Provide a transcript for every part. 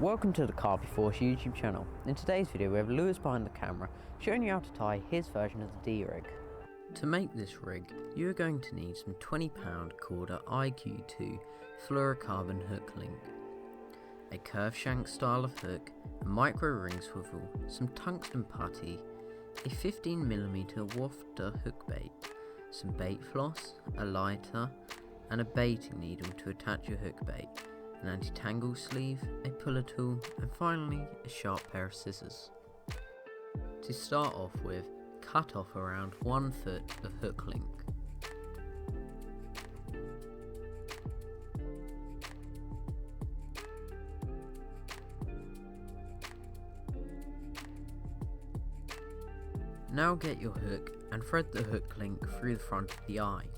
Welcome to the Carp Force YouTube channel. In today's video we have Lewis behind the camera showing you how to tie his version of the D-rig. To make this rig, you are going to need some 20-pound Corda IQ2 fluorocarbon hook link, a curved shank style of hook, a micro ring swivel, some tungsten putty, a 15mm wafter hook bait, some bait floss, a lighter, and a baiting needle to attach your hook bait, an anti-tangle sleeve, a puller tool, and finally a sharp pair of scissors. To start off with, cut off around 1 foot of hook link. Now get your hook and thread the hook link through the front of the eye,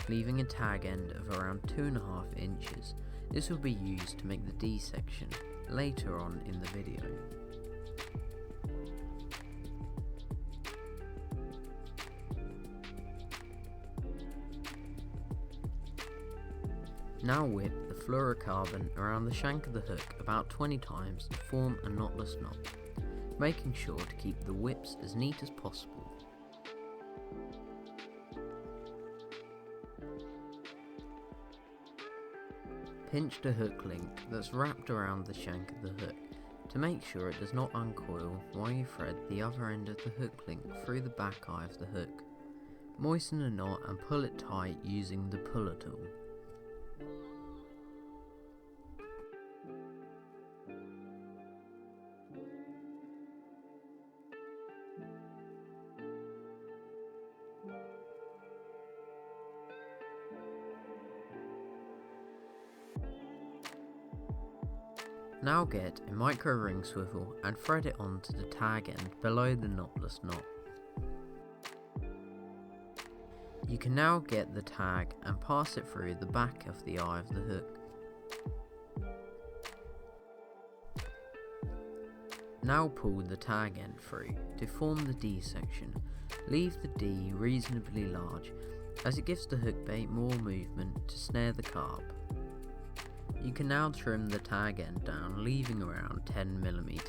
leaving a tag end of around 2.5 inches. This will be used to make the D section later on in the video. Now whip the fluorocarbon around the shank of the hook about 20 times to form a knotless knot, making sure to keep the whips as neat as possible. Pinch the hook link that's wrapped around the shank of the hook to make sure it does not uncoil while you thread the other end of the hook link through the back eye of the hook. Moisten the knot and pull it tight using the puller tool. Now get a micro ring swivel and thread it onto the tag end below the knotless knot. You can now get the tag and pass it through the back of the eye of the hook. Now pull the tag end through to form the D section. Leave the D reasonably large as it gives the hook bait more movement to snare the carp. You can now trim the tag end down, leaving around 10mm.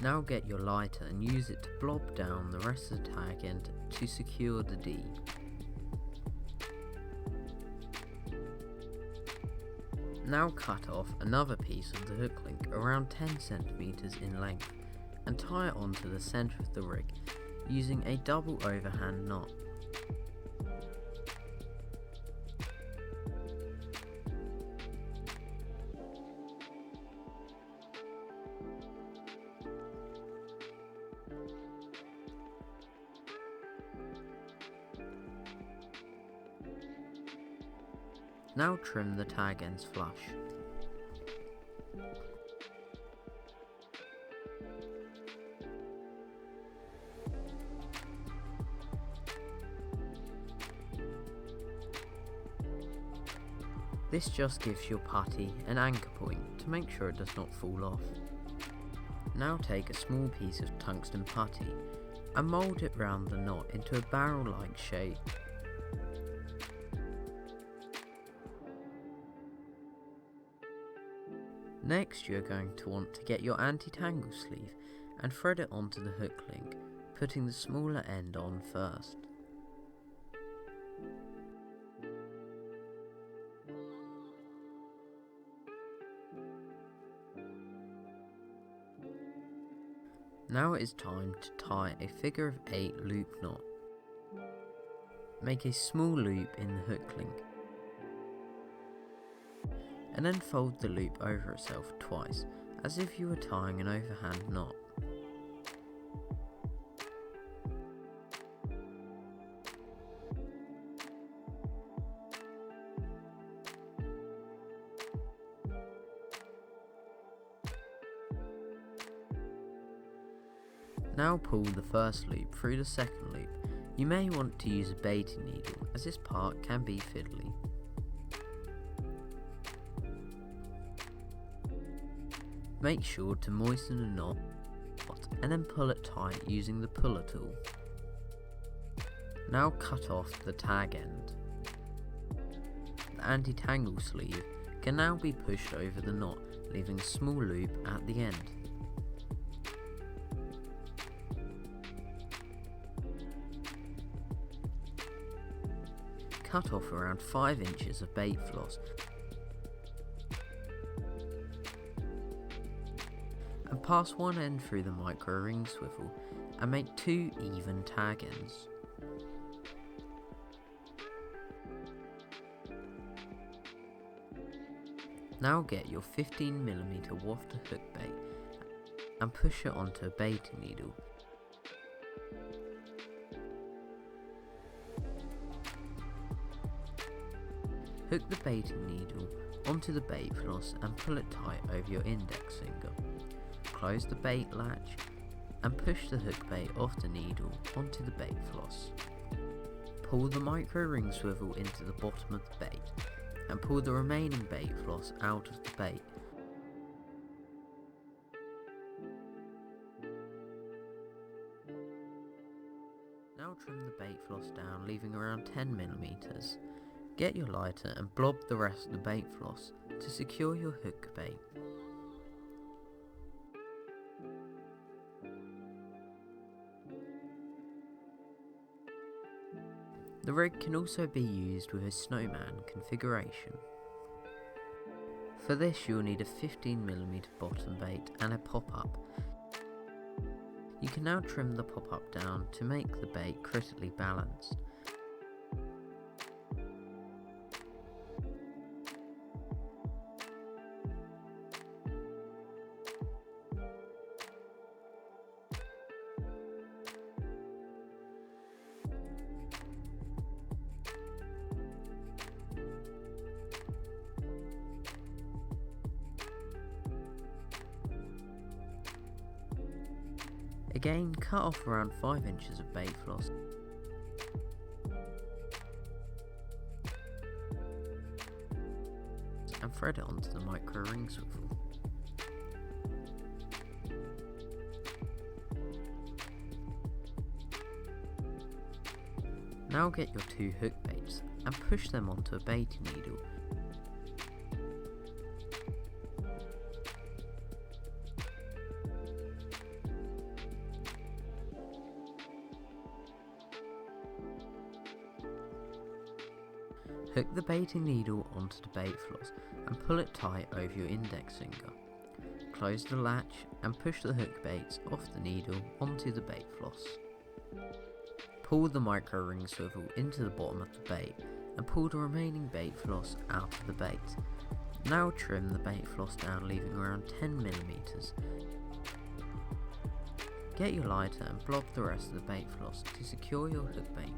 Now get your lighter and use it to blob down the rest of the tag end to secure the D. Now cut off another piece of the hook link around 10cm in length and tie it onto the centre of the rig using a double overhand knot. Now trim the tag ends flush. This just gives your putty an anchor point to make sure it does not fall off. Now take a small piece of tungsten putty and mould it round the knot into a barrel-like shape. Next you are going to want to get your anti-tangle sleeve and thread it onto the hook link, putting the smaller end on first. Now it is time to tie a figure of 8 loop knot. Make a small loop in the hook link, and then fold the loop over itself twice, as if you were tying an overhand knot. Now pull the first loop through the second loop. You may want to use a baiting needle, as this part can be fiddly. Make sure to moisten the knot and then pull it tight using the puller tool. Now cut off the tag end. The anti-tangle sleeve can now be pushed over the knot, leaving a small loop at the end. Cut off around 5 inches of bait floss and pass one end through the micro ring swivel and make 2 even tag ends. Now get your 15mm wafter hook bait and push it onto a baiting needle. Hook the baiting needle onto the bait floss and pull it tight over your index finger. Close the bait latch and push the hook bait off the needle onto the bait floss. Pull the micro ring swivel into the bottom of the bait and pull the remaining bait floss out of the bait. Now trim the bait floss down, leaving around 10mm. Get your lighter and blob the rest of the bait floss to secure your hook bait. The rig can also be used with a snowman configuration. For this you'll need a 15mm bottom bait and a pop-up. You can now trim the pop-up down to make the bait critically balanced. Again, cut off around 5 inches of bait floss and thread it onto the micro ring swivel. Now get your 2 hook baits and push them onto a baiting needle. Hook the baiting needle onto the bait floss and pull it tight over your index finger. Close the latch and push the hook baits off the needle onto the bait floss. Pull the micro ring swivel into the bottom of the bait and pull the remaining bait floss out of the bait. Now trim the bait floss down, leaving around 10mm. Get your lighter and blob the rest of the bait floss to secure your hook bait.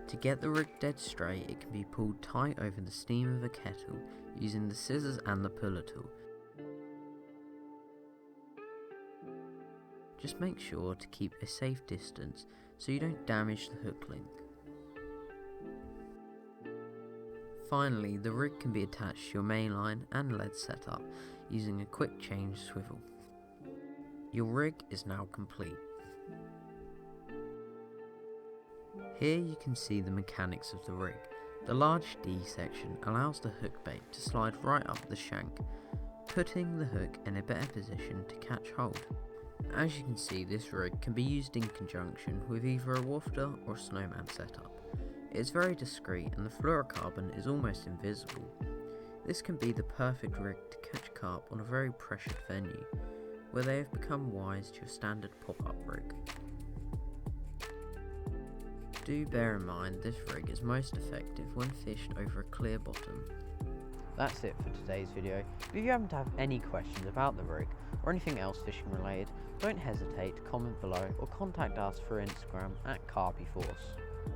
To get the rig dead straight, it can be pulled tight over the steam of a kettle using the scissors and the puller tool. Just make sure to keep a safe distance so you don't damage the hook link. Finally, the rig can be attached to your main line and lead setup using a quick change swivel. Your rig is now complete. Here you can see the mechanics of the rig. The large D section allows the hook bait to slide right up the shank, putting the hook in a better position to catch hold. As you can see, this rig can be used in conjunction with either a wafter or snowman setup. It is very discreet and the fluorocarbon is almost invisible. This can be the perfect rig to catch carp on a very pressured venue, where they have become wise to a standard pop-up rig. Do bear in mind this rig is most effective when fished over a clear bottom. That's it for today's video. If you happen to have any questions about the rig or anything else fishing related, don't hesitate to comment below or contact us through Instagram at carpyforce.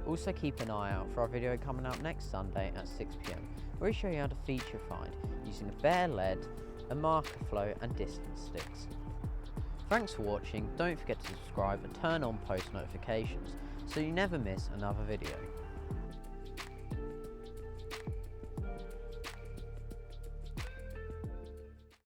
Also keep an eye out for our video coming out next Sunday at 6 PM, where we show you how to feature find using a bare lead, a marker flow and distance sticks. Thanks for watching. Don't forget to subscribe and turn on post notifications so you never miss another video.